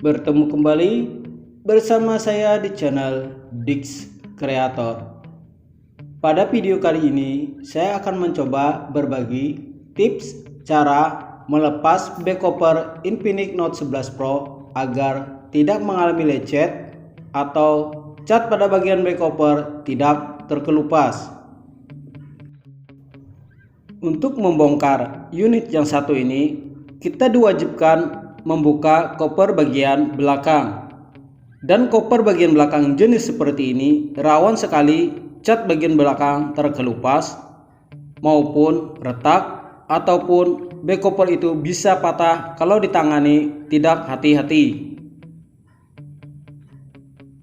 Bertemu kembali bersama saya di channel Dix Creator. Pada video kali ini saya akan mencoba berbagi tips cara melepas back cover Infinix Note 11 Pro agar tidak mengalami lecet atau cat pada bagian back cover tidak terkelupas. Untuk membongkar unit yang satu ini, kita diwajibkan membuka koper bagian belakang. Dan koper bagian belakang jenis seperti ini rawan sekali cat bagian belakang terkelupas maupun retak, ataupun back cover itu bisa patah kalau ditangani tidak hati-hati.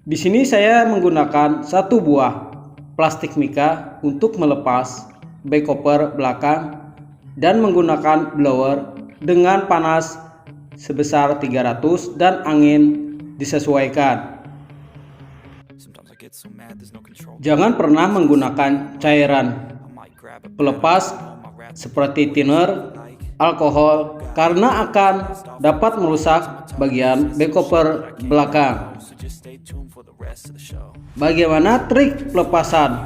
Di sini saya menggunakan satu buah plastik mika untuk melepas back cover belakang dan menggunakan blower dengan panas sebesar 300 dan angin disesuaikan. Jangan pernah menggunakan cairan pelepas seperti thinner, alkohol, karena akan dapat merusak bagian back cover belakang. Bagaimana trik pelepasan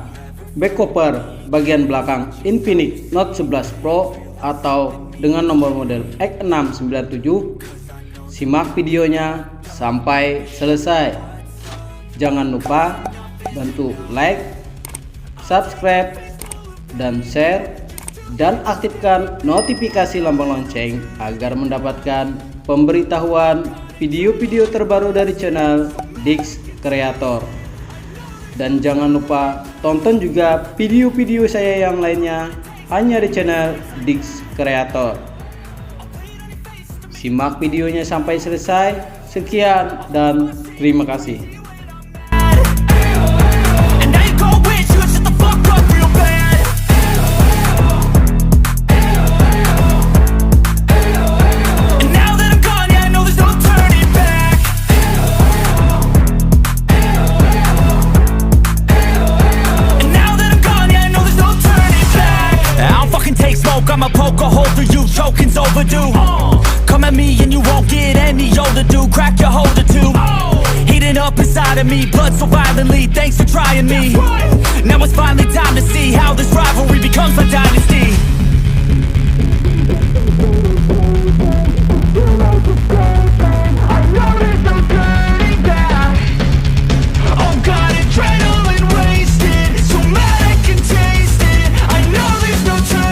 back cover bagian belakang Infinix Note 11 Pro atau dengan nomor model X697? Simak videonya sampai selesai. Jangan lupa bantu like, subscribe, dan share, dan aktifkan notifikasi lambang lonceng agar mendapatkan pemberitahuan video-video terbaru dari channel Dix Creator. Dan jangan lupa tonton juga video-video saya yang lainnya hanya di channel Dix Creator. Simak videonya sampai selesai. Sekian dan terima kasih. I'ma poke a hole through you, choking's overdue. Come at me and you won't get any older, dude. Crack your holder too. Heating up inside of me, blood so violently. Thanks for trying me. Now it's finally time to see how this rivalry becomes a dynasty. I know there's no turning back. Oh God, adrenaline wasted, so mad I can taste it. I know there's no turning.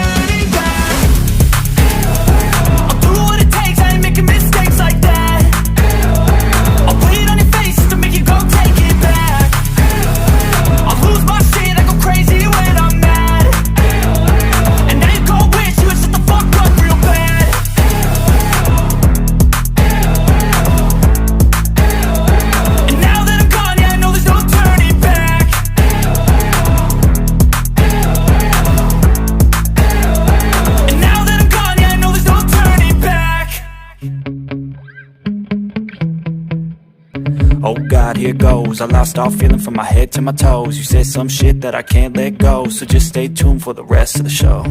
Oh God, here goes. I lost all feeling from my head to my toes. You said some shit that I can't let go, so just stay tuned for the rest of the show.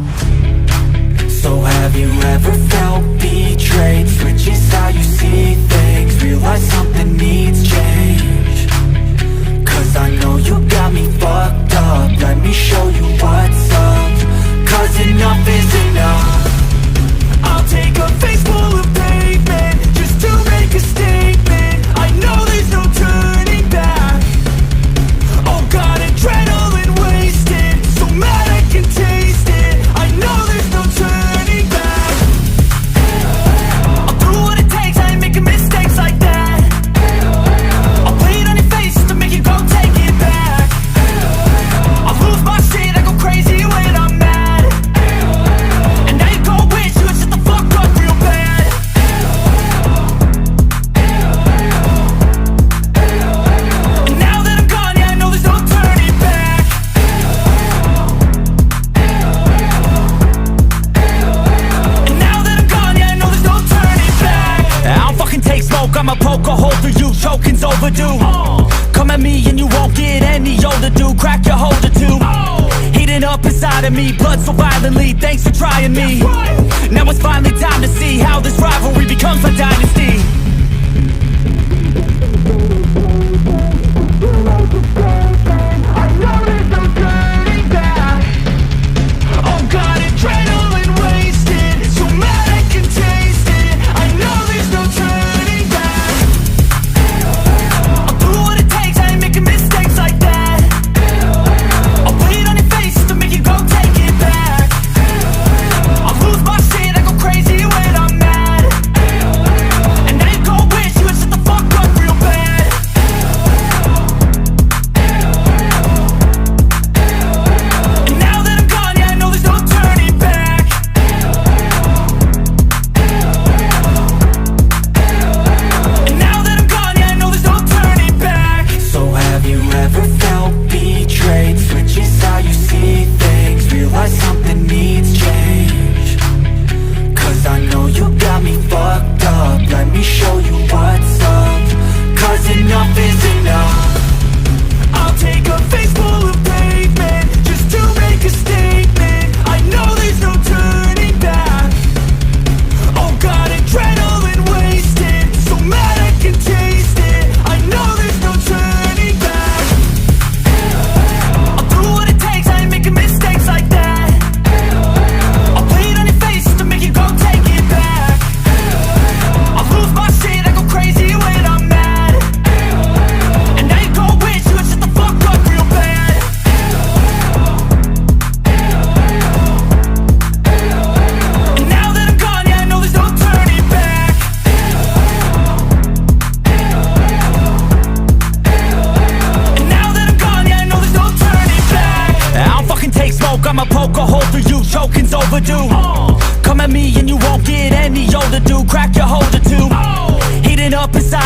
So have you ever felt betrayed? Switches how you see things, realize something needs change. Cause I know you got me fucked up. Let me show you what's up. Cause enough is enough. I'll take a face full of pavement just to make a statement. I know there's no turning back. Oh God, adrenaline wasted, so mad I can taste it. I know there's no turning back. I'll do what it takes, I ain't making mistakes like that. I'll play it on your face to make you go take it back. I'll lose my shit, I go crazy when I'm mad. And now you gon' wish you would shut the fuck up real bad. I'ma poke a hole through you, choking's overdue. Come at me and you won't get any older, dude. Crack your holder too. Heating up inside of me, blood so violently. Thanks for trying me. Now it's finally time to see how this rivalry becomes a dynasty.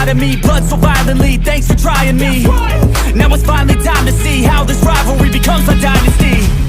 inside of me, blood so violently, thanks for trying me. Now it's finally time to see how this rivalry becomes a dynasty.